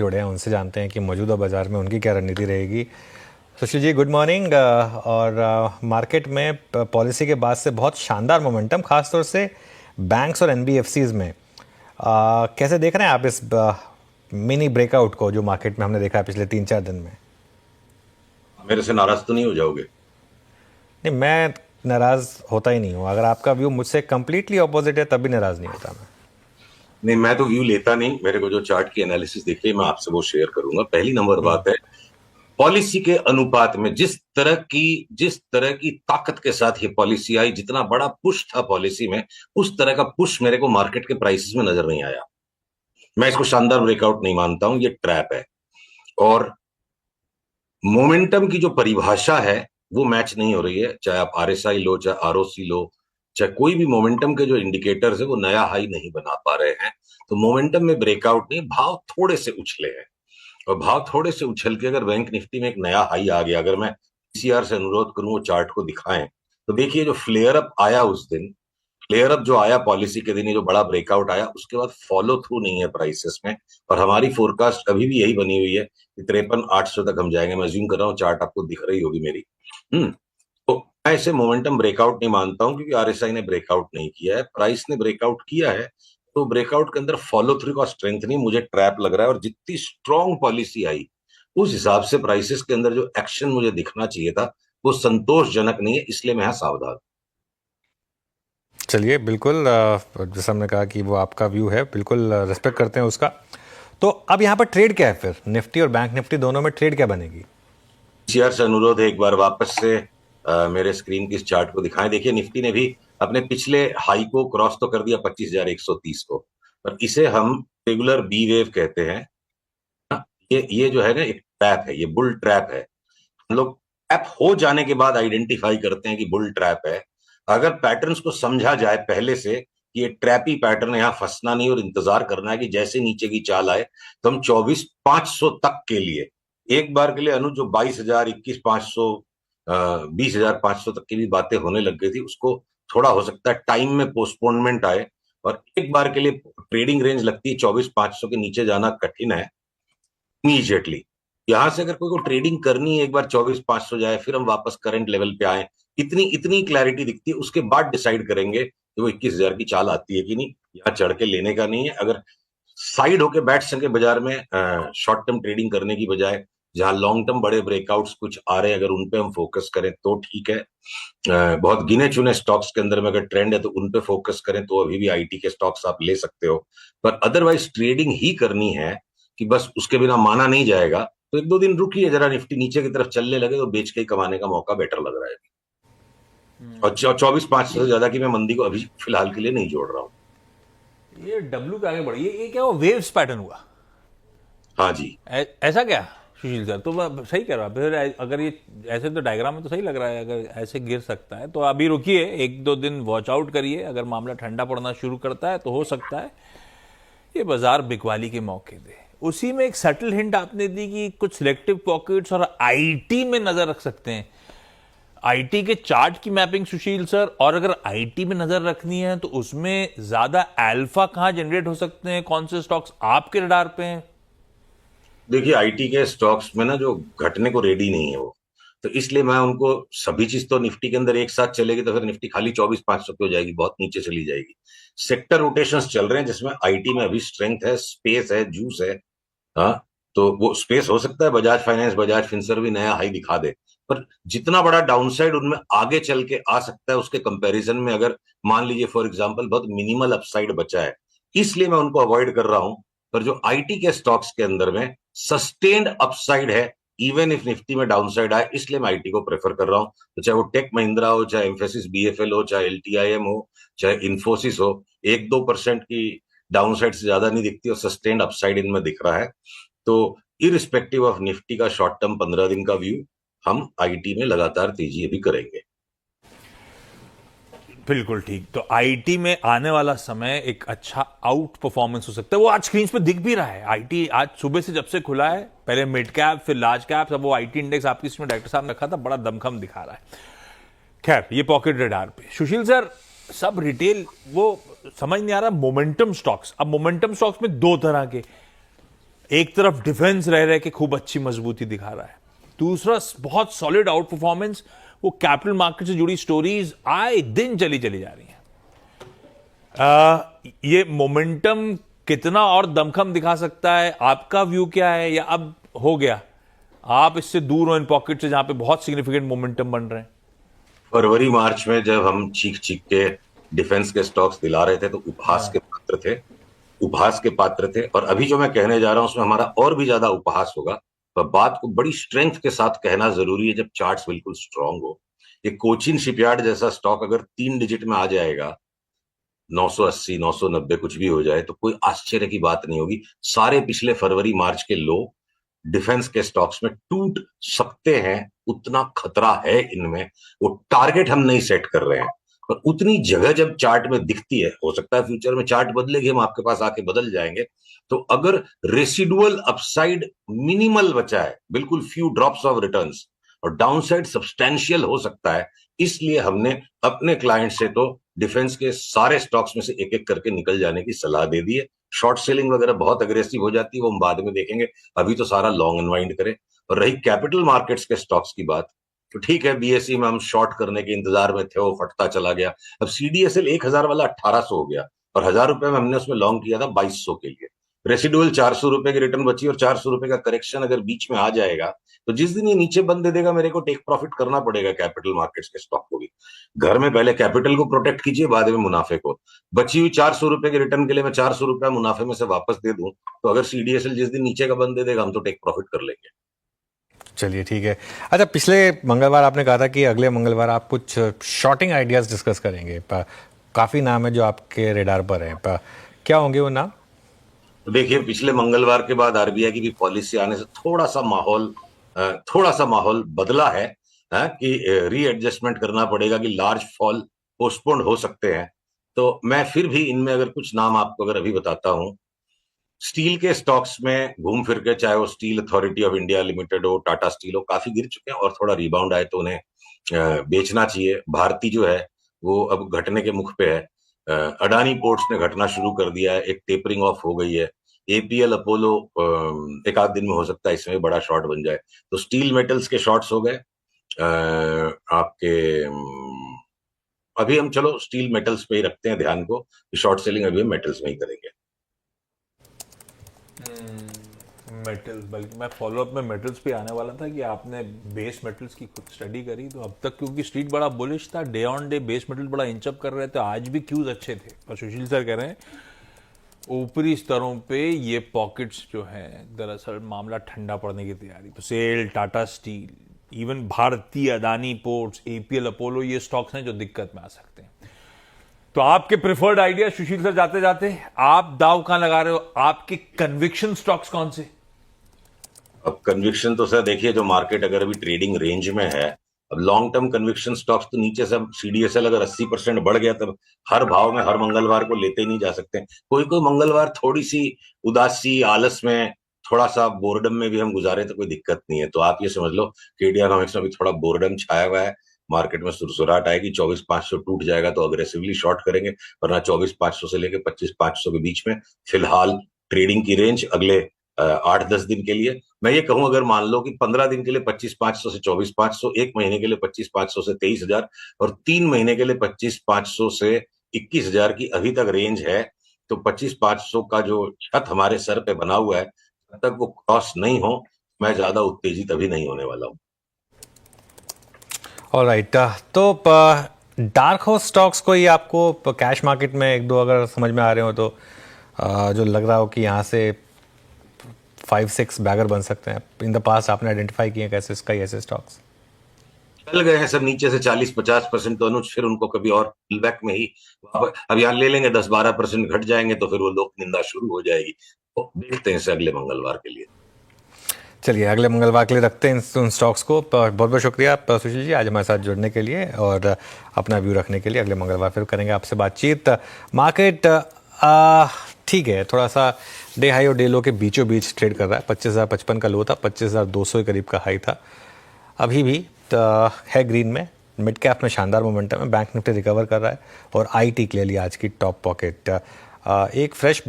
जुड़े हैं, उनसे जानते हैं कि मौजूदा बाजार में उनकी क्या रणनीति रहेगी। Sushil ji, good morning. और मार्केट में पॉलिसी के बाद से बहुत शानदार मोमेंटम, खासतौर से बैंक्स और एनबीएफसीज में। कैसे देख रहे हैं आप इस मिनी ब्रेकआउट को जो मार्केट में हमने देखा है पिछले 3-4 दिन में? मेरे से नाराज तो नहीं हो जाओगे? नहीं, मैं नाराज होता ही नहीं हूँ। अगर आपका व्यू मुझसे कंप्लीटली अपोजिट है तब भी नाराज नहीं होता मैं। नहीं, मैं तो व्यू लेता नहीं। मेरे को जो चार्ट की एनालिसिस दिखी है मैं आपसे वो शेयर करूंगा। पहली नंबर बात है, पॉलिसी के अनुपात में जिस तरह की ताकत के साथ ये पॉलिसी आई, जितना बड़ा पुश था पॉलिसी में, उस तरह का पुश मेरे को मार्केट के प्राइसेस में नजर नहीं आया। मैं इसको शानदार ब्रेकआउट नहीं मानता हूं, ये ट्रैप है। और मोमेंटम की जो परिभाषा है वो मैच नहीं हो रही है। चाहे आप आरएसआई लो, चाहे आरओसी लो, चाहे कोई भी मोमेंटम के जो इंडिकेटर्स है वो नया हाई नहीं बना पा रहे हैं। तो मोमेंटम में ब्रेकआउट नहीं, भाव थोड़े से उछले हैं। और भाव थोड़े से उछल के अगर बैंक निफ्टी में एक नया हाई आ गया, अगर मैं पीसीआर से अनुरोध करूं वो चार्ट को दिखाएं, तो देखिए जो फ्लेयर अप आया उस दिन, फ्लेयर अप जो आया पॉलिसी के दिन, ये जो बड़ा ब्रेकआउट आया, उसके बाद फॉलो थ्रू नहीं है प्राइसेस में। और हमारी फोरकास्ट अभी भी यही बनी हुई है कि 53,800 तक हम जाएंगे। मैं ज्यूम कर रहा हूँ, चार्ट आपको दिख रही होगी मेरी। तो मैं इसे मोमेंटम ब्रेकआउट नहीं मानता हूं, क्योंकि आरएसआई ने ब्रेकआउट नहीं किया है, प्राइस ने ब्रेकआउट किया है। तो ब्रेकआउट के अंदर फॉलो थ्रू का स्ट्रेंथ नहीं, मुझे ट्रैप लग रहा है। और जितनी स्ट्रॉन्ग पॉलिसी आई उस हिसाब से प्राइसेस के अंदर जो एक्शन मुझे दिखना चाहिए था वो संतोषजनक नहीं है, इसलिए मैं सावधान। चलिए, बिल्कुल, जैसा हमने कहा कि वो आपका व्यू है, बिल्कुल रिस्पेक्ट करते हैं उसका। तो अब यहाँ पर ट्रेड क्या है फिर? निफ्टी और बैंक निफ्टी दोनों में ट्रेड क्या बनेगी? पीसीआर से अनुरोध है एक बार वापस से मेरे स्क्रीन की इस चार्ट को दिखाएं। देखिए निफ्टी ने भी अपने पिछले हाई को क्रॉस तो कर दिया 25,130 को, पर इसे हम रेगुलर बी वेव कहते हैं। ये जो है ना, एक ट्रैप है, ये बुल ट्रैप है। हम लोग ट्रैप हो जाने के बाद आइडेंटिफाई करते हैं कि बुल ट्रैप है। अगर पैटर्न्स को समझा जाए पहले से कि ये ट्रैपी पैटर्न, यहाँ फंसना नहीं और इंतजार करना है कि जैसे नीचे की चाल आए, तो हम 24,500 तक के लिए एक बार के लिए अनुज, जो 22,000, 21,500, 20,500 तक की भी बातें होने लग गई थी, उसको थोड़ा हो सकता है टाइम में पोस्टपोनमेंट आए। और एक बार के लिए ट्रेडिंग रेंज लगती है 24,500 के नीचे जाना कठिन है इमीजिएटली। यहां से अगर कोई को ट्रेडिंग करनी है, एक बार 24,500 जाए, फिर हम वापस करंट लेवल पे आए, इतनी इतनी क्लैरिटी दिखती है, उसके बाद डिसाइड करेंगे कि वो 21,000 की चाल आती है कि नहीं। यहाँ चढ़ के लेने का नहीं है। अगर साइड होके बैठ सके बाजार में, शॉर्ट टर्म ट्रेडिंग करने की बजाय, जहां लॉन्ग टर्म बड़े ब्रेकआउट्स कुछ आ रहे हैं, अगर उन पे हम फोकस करें तो ठीक है। बहुत गिने चुने स्टॉक्स के अंदर में अगर ट्रेंड है तो उन पे फोकस करें, तो अभी भी आईटी के स्टॉक्स आप ले सकते हो। पर अदरवाइज ट्रेडिंग ही करनी है कि बस उसके बिना माना नहीं जाएगा, तो एक दो दिन रुकिए, जरा निफ्टी नीचे की तरफ चलने लगे तो बेच के ही कमाने का मौका बेटर लग रहा है। और 24,500 से ज्यादा की मैं मंदी को अभी फिलहाल के लिए नहीं जोड़ रहा हूँ। ये डब्ल्यू के आगे बढ़ी, ये क्या हुआ? वेव्स पैटर्न हुआ? हाँ जी। ऐसा क्या सुशील सर? तो मैं सही कह रहा हूँ फिर? अगर ये ऐसे तो डायग्राम में तो सही लग रहा है, अगर ऐसे गिर सकता है तो अभी रुकिए, एक दो दिन वॉच आउट करिए। अगर मामला ठंडा पड़ना शुरू करता है तो हो सकता है ये बाजार बिकवाली के मौके दे। उसी में एक सटल हिंट आपने दी कि कुछ सिलेक्टिव पॉकेट्स और आईटी में नजर रख सकते हैं। आईटी के चार्ट की मैपिंग सुशील सर, और अगर आईटी में नजर रखनी है तो उसमें ज्यादा अल्फा कहां जनरेट हो सकते हैं? कौन से स्टॉक्स आपके रडार पे हैं? देखिए आईटी के स्टॉक्स में ना जो घटने को रेडी नहीं है वो, तो इसलिए मैं उनको, सभी चीज तो निफ्टी के अंदर एक साथ चलेगी तो फिर निफ्टी खाली 24,500 की हो जाएगी, बहुत नीचे चली जाएगी। सेक्टर रोटेशंस चल रहे हैं जिसमें आईटी में अभी स्ट्रेंथ है, स्पेस है, जूस है। हाँ, तो वो स्पेस हो सकता है बजाज फाइनेंस, बजाज फिनसर्व भी नया हाई दिखा दे, पर जितना बड़ा डाउनसाइड उनमें आगे चल के आ सकता है उसके कंपैरिजन में, अगर मान लीजिए फॉर एग्जांपल बहुत मिनिमल अपसाइड बचा है, इसलिए मैं उनको अवॉइड कर रहा हूं। पर जो आईटी के स्टॉक्स के अंदर में सस्टेन्ड अपसाइड है, इवन इफ निफ्टी में डाउनसाइड आए, इसलिए मैं आईटी को प्रेफर कर रहा हूं। तो चाहे वो टेक महिंद्रा हो, चाहे एम्फेसिस बीएफएल हो, चाहे एलटीआईएम हो, चाहे इन्फोसिस हो, 1-2% की डाउनसाइड से ज्यादा नहीं दिखती और सस्टेन्ड अपसाइड इनमें दिख रहा है। तो इरिस्पेक्टिव ऑफ निफ्टी का शॉर्ट टर्म 15 दिन का व्यू, हम आईटी में लगातार तेजी अभी करेंगे। बिल्कुल ठीक। तो आईटी में आने वाला समय एक अच्छा आउट परफॉर्मेंस हो सकता है, वो आज स्क्रीन पे दिख भी रहा है। आईटी आज सुबह से जब से खुला है, पहले मिड कैप फिर लार्ज कैप, अब वो आईटी इंडेक्स आपकी इसमें डायरेक्टर साहब ने रखा था, बड़ा दमखम दिखा रहा है। खैर, ये पॉकेट रडार पे। सुशील सर, सब रिटेल वो समझ नहीं आ रहा मोमेंटम स्टॉक्स। अब मोमेंटम स्टॉक्स में दो तरह के, एक तरफ डिफेंस रह रहे कि खूब अच्छी मजबूती दिखा रहा है, दूसरा बहुत सॉलिड आउट परफॉर्मेंस। वो कैपिटल मार्केट से जुड़ी स्टोरीज आए दिन चली जा रही हैं। ये मोमेंटम कितना और दमखम दिखा सकता है, आपका व्यू क्या है, या अब हो गया, आप इससे दूर हो इन पॉकेट से जहां पे बहुत सिग्निफिकेंट मोमेंटम बन रहे हैं? फरवरी मार्च में जब हम चीख चीख के डिफेंस के स्टॉक्स दिला रहे थे तो उपहास के पात्र थे, उपहास के पात्र थे। और अभी जो मैं कहने जा रहा हूं उसमें हमारा और भी ज्यादा उपहास होगा, पर बात को बड़ी स्ट्रेंथ के साथ कहना जरूरी है जब चार्ट्स बिल्कुल स्ट्रांग हो। ये कोचिन शिपयार्ड जैसा स्टॉक अगर 3 डिजिट में आ जाएगा, 980 990 कुछ भी हो जाए, तो कोई आश्चर्य की बात नहीं होगी। सारे पिछले फरवरी मार्च के लो डिफेंस के स्टॉक्स में टूट सकते हैं, उतना खतरा है इनमें। वो टारगेट हम नहीं सेट कर रहे हैं, पर उतनी जगह जब चार्ट में दिखती है, हो सकता है फ्यूचर में चार्ट बदलेगी, हम आपके पास आके बदल जाएंगे। तो अगर रेसिडुअल अपसाइड मिनिमल बचा है, बिल्कुल फ्यू ड्रॉप्स ऑफ रिटर्न्स, और डाउनसाइड सब्सटैंशियल हो सकता है, इसलिए हमने अपने क्लाइंट से तो डिफेंस के सारे स्टॉक्स में से एक एक करके निकल जाने की सलाह दे दी है। शॉर्ट सेलिंग वगैरह बहुत अग्रेसिव हो जाती है, वो हम बाद में देखेंगे, अभी तो सारा लॉन्ग अनवाइंड करें। और रही कैपिटल मार्केट्स के स्टॉक्स की बात, तो ठीक है, बीएसई में हम शॉर्ट करने के इंतजार में थे, वो फटता चला गया। अब सीडीएसएल 1000 वाला 1800 हो गया, और 1000 रुपए में हमने उसमें लॉन्ग किया था 2200 के लिए। रेसिडुअल 400 रुपए की रिटर्न बची, और 400 रुपए का करेक्शन अगर बीच में आ जाएगा तो जिस दिन ये नीचे बंद दे देगा, मेरे को टेक प्रॉफिट करना पड़ेगा कैपिटल मार्केट्स के स्टॉक को भी। घर में पहले कैपिटल को प्रोटेक्ट कीजिए, बाद में मुनाफे को। बची हुई 400 रुपए के रिटर्न के लिए मैं 400 रुपया मुनाफे में से वापस दे दूं, तो अगर सीडीएसएल जिस दिन नीचे का बंद दे देगा, हम तो टेक प्रॉफिट कर लेंगे। चलिए ठीक है। अच्छा, पिछले मंगलवार आपने कहा था कि अगले मंगलवार आप कुछ शॉर्टिंग आइडियाज डिस्कस करेंगे। काफ़ी नाम है जो आपके रेडार पर हैं, क्या होंगे वो नाम? तो देखिए, पिछले मंगलवार के बाद आरबीआई की भी पॉलिसी आने से थोड़ा सा माहौल बदला है, कि रीएडजस्टमेंट करना पड़ेगा, कि लार्ज फॉल पोस्टपोन्ड हो सकते हैं। तो मैं फिर भी इनमें अगर कुछ नाम आपको अगर अभी बताता हूं, स्टील के स्टॉक्स में घूम फिर के, चाहे वो steel authority of India limited हो, टाटा स्टील हो, काफी गिर चुके हैं, और थोड़ा रिबाउंड आए तो उन्हें बेचना चाहिए। भारती जो है वो अब घटने के मुख पे है। अडानी पोर्ट्स ने घटना शुरू कर दिया है, एक टेपरिंग ऑफ हो गई है। एपीएल अपोलो एक आध दिन में हो सकता है इसमें बड़ा शॉर्ट बन जाए। तो स्टील मेटल्स के शॉर्ट्स हो गए आपके। अभी हम चलो स्टील मेटल्स पे ही रखते हैं ध्यान को, शॉर्ट सेलिंग अभी हम मेटल्स में ही करेंगे। मेटल्स, बल्कि मैं फॉलोअप में मेटल्स पे आने वाला था कि आपने बेस मेटल्स की खुद स्टडी करी, तो अब तक क्योंकि स्ट्रीट बड़ा बुलिश था, day on day base metal बड़ा इंचअप कर रहे थे, आज भी क्यूज अच्छे थे। और सुशील सर कह रहे हैं ऊपरी स्तरों पे ये पॉकेट्स जो हैं, दरअसल मामला ठंडा पड़ने की तैयारी। तो सेल, टाटा स्टील, इवन भारतीय, अदानी पोर्ट्स, एपीएल अपोलो, ये स्टॉक्स हैं जो दिक्कत में आ सकते हैं। तो आपके प्रेफर्ड आइडिया सुशील सर, जाते जाते आप दाव कहां लगा रहे हो? आपके कन्विक्शन स्टॉक्स कौन से? अब कन्विक्शन तो सर देखिए, जो मार्केट अगर अभी ट्रेडिंग रेंज में है, अब लॉन्ग टर्म कन्विक्शन स्टॉक्स तो नीचे से, सीडीएसएल अगर 80% बढ़ गया, तब हर भाव में हर मंगलवार को लेते ही नहीं जा सकते। कोई कोई मंगलवार थोड़ी सी उदासी, आलस में, थोड़ा सा बोर्डम में भी हम गुजारे तो कोई दिक्कत नहीं है। तो आप ये समझ लो कि इंडियानॉमिक्स में भी थोड़ा बोर्डम छाया हुआ है, मार्केट में सुरसुराहट आएगी, 24,500 टूट जाएगा तो अग्रेसिवली शॉर्ट करेंगे, वरना 24,500 से लेकर 25,500 के बीच में फिलहाल ट्रेडिंग की रेंज अगले 8-10 दिन के लिए। मैं ये कहूं, अगर मान लो कि 15 दिन के लिए 25,500 से 24,500, 1 महीने के लिए 25,500 से 23,000, और 3 महीने के लिए 25,500 से 21,000 की अभी तक रेंज है, तो 25,500 का जो छत हमारे सर पे बना हुआ है, जब तक वो क्रॉस नहीं हो, मैं ज्यादा उत्तेजित अभी नहीं होने वाला हूं। ऑलराइट, तो डार्क हॉर्स स्टॉक्स को ही आपको कैश मार्केट में एक दो अगर समझ में आ रहे हो तो जो लग रहा हो कि यहाँ से 5-6 बैगर बन सकते हैं, इन द पास्ट आपने आइडेंटिफाई किए कैसे इसका ऐसे स्टॉक्स चल गए हैं सब नीचे से 40-50%, तो अनुज फिर उनको कभी और पुलबैक में ही अब यहाँ ले लेंगे, 10-12% घट जाएंगे तो फिर वो लोक निंदा शुरू हो जाएगी। तो देखते हैं इसे अगले मंगलवार के लिए। चलिए, अगले मंगलवार के लिए रखते हैं उन स्टॉक्स को। बहुत बहुत शुक्रिया सुशील जी आज हमारे साथ जुड़ने के लिए और अपना व्यू रखने के लिए। अगले मंगलवार फिर करेंगे आपसे बातचीत। मार्केट ठीक है, थोड़ा सा डे हाई और डे लो के बीचों बीच ट्रेड कर रहा है। 25,055 का लो था, 25,200 के करीब का हाई था। अभी भी है ग्रीन में, मिड कैप में शानदार मोमेंटम है। बैंक निफ्टी रिकवर कर रहा है और आईटी क्लियरली आज की टॉप पॉकेट। एक फ्रेश